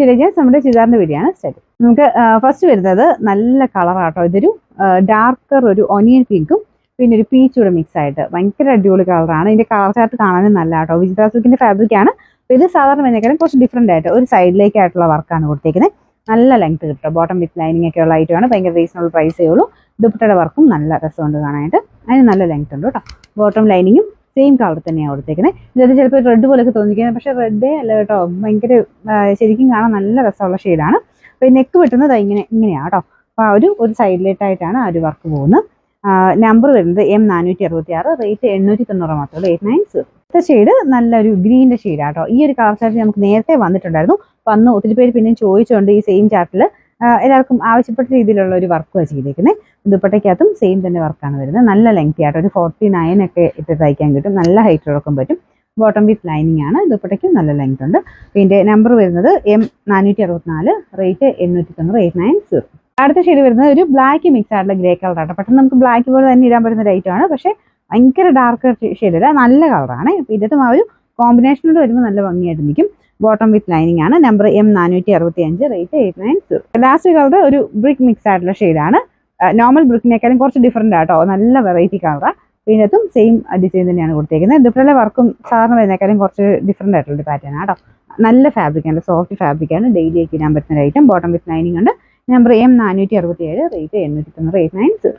ഡിലൈജൻസ് നമ്മുടെ ചുരിദാറിന്റെ വീഡിയോയാണ് സ്റ്റാർട്ട്. നമുക്ക് ഫസ്റ്റ് വരുന്നത് നല്ല കളറാട്ടോ. ഇതൊരു ഡാർക്കർ ഒരു ഒനിയൻ പിങ്കും പിന്നെ ഒരു പീച്ചൂടെ മിക്സ് ആയിട്ട് ഭയങ്കര അടിപൊളി കളറാണ്. ഇതിന്റെ കളർ ചാർട്ട് കാണാനും നല്ല കേട്ടോ. വിചിത്ര സിൽക്കിന്റെ ഫാബ്രിക് ആണ്. ഇത് സാധാരണ വരുന്നേക്കാളും കുറച്ച് ഡിഫറെന്റ് ആയിട്ട് ഒരു സൈഡിലേക്കായിട്ടുള്ള വർക്കാണ് കൊടുത്തേക്കുന്നത്. നല്ല ലെങ്ത് കിട്ടും. ബോട്ടം വിത്ത് ലൈനിങ് ഒക്കെ ഉള്ള ഐറ്റമാണ്. ഭയങ്കര റീസണബിൾ പ്രൈസേ ഉള്ളൂ. ദുപ്പട്ടയുടെ വർക്കും നല്ല രസമുണ്ട് കാണാനായിട്ട്. അതിന് നല്ല ലെങ്ത് ഉണ്ട് കേട്ടോ. ബോട്ടം ലൈനിങ്ങും സെയിം കളർ തന്നെയാണ് കൊടുത്തേക്കുന്നത്. ഇത് ചിലപ്പോൾ റെഡ് പോലെയൊക്കെ തോന്നിക്കുന്നത്, പക്ഷെ റെഡേ അല്ല കേട്ടോ. ഭയങ്കര ശരിക്കും കാണാൻ നല്ല രസമുള്ള ഷെയ്ഡാണ്. അപ്പോൾ നെക്ക് വെട്ടുന്നത് ഇങ്ങനെയാണ് കേട്ടോ. അപ്പോൾ ഒരു സൈഡിലേട്ടായിട്ടാണ് ആ ഒരു വർക്ക് പോകുന്നത്. നമ്പർ വരുന്നത് M466, റേറ്റ് 890 മാത്രമേ ഉള്ളൂ. 890. അടുത്ത ഷെയ്ഡ് നല്ലൊരു ഗ്രീനിന്റെ ഷെയ്ഡാട്ടോ. ഈ ഒരു കളർ ചാർട്ട് നമുക്ക് നേരത്തെ വന്നിട്ടുണ്ടായിരുന്നു. അപ്പോൾ അന്ന് ഒത്തിരി പേര് പിന്നെയും ചോദിച്ചുകൊണ്ട് ഈ സെയിം ചാർട്ടിൽ എല്ലാവർക്കും ആവശ്യപ്പെട്ട രീതിയിലുള്ള ഒരു വർക്ക് ചെയ്തേക്കുന്നത്. ദുപ്പട്ടയ്ക്കകത്തും സെയിം തന്നെ വർക്കാണ് വരുന്നത്. നല്ല ലെങ്തി ആട്ടോ. ഒരു 49 ഒക്കെ ഇട്ട് തയ്ക്കാൻ കിട്ടും. നല്ല ഹൈറ്റ് കൊടുക്കാൻ പറ്റും. ബോട്ടം വിത്ത് ലൈനിങ് ആണ്. ദുപ്പട്ടയ്ക്കും നല്ല ലെങ്ത് ഉണ്ട്. പിന്നെ നമ്പർ വരുന്നത് M464, റേറ്റ് 890, 890. അടുത്ത ഷെയ്ഡ് വരുന്നത് ഒരു ബ്ലാക്ക് മിക്സ് ആയിട്ടുള്ള ഗ്രേ കളർ ആട്ടോ. പെട്ടെന്ന് നമുക്ക് ബ്ലാക്ക് പോലെ തന്നെ ഇടാൻ പറ്റുന്ന ഒരു ഐറ്റമാണ്. പക്ഷേ ഭയങ്കര ഡാർക്ക് ഷെയ്ഡല്ല, നല്ല കളറാണ്. ഇതും ആ ഒരു കോമ്പിനേഷനിൽ വരുമ്പോൾ നല്ല ഭംഗിയായിട്ട് നിൽക്കും. ബോട്ടം വിത്ത് ലൈനിങ് ആണ്. Number M465, rate 890. Last colour ഒരു ബ്രിക്ക് മിക്സ് ആയിട്ടുള്ള ഷെയ്ഡാണ്. നോർമൽ ബ്രിക്കിനേക്കാളും കുറച്ച് ഡിഫറെന്റ് ആട്ടോ. നല്ല വെറൈറ്റി കളറാണ്. ഇതിനകത്തും സെയിം ഡിസൈൻ തന്നെയാണ് കൊടുത്തേക്കുന്നത്. ദുപ്പട്ടയിലെ വർക്കും സാധാരണ വരുന്നേക്കാളും കുറച്ച് ഡിഫറെന്റ് ആയിട്ടുള്ള ഒരു പാറ്റേൺ ആട്ടോ. നല്ല ഫാബ്രിക്കാണ്, സോഫ്റ്റ് ഫാബ്രിക്കാണ്. ഡെയിലി ഒക്കെ ഇടാൻ പറ്റുന്ന ഒരു ഐറ്റം. ബോട്ടം വിത്ത് ലൈനിങ് ഉണ്ട്. Number M467, rate 890, 890.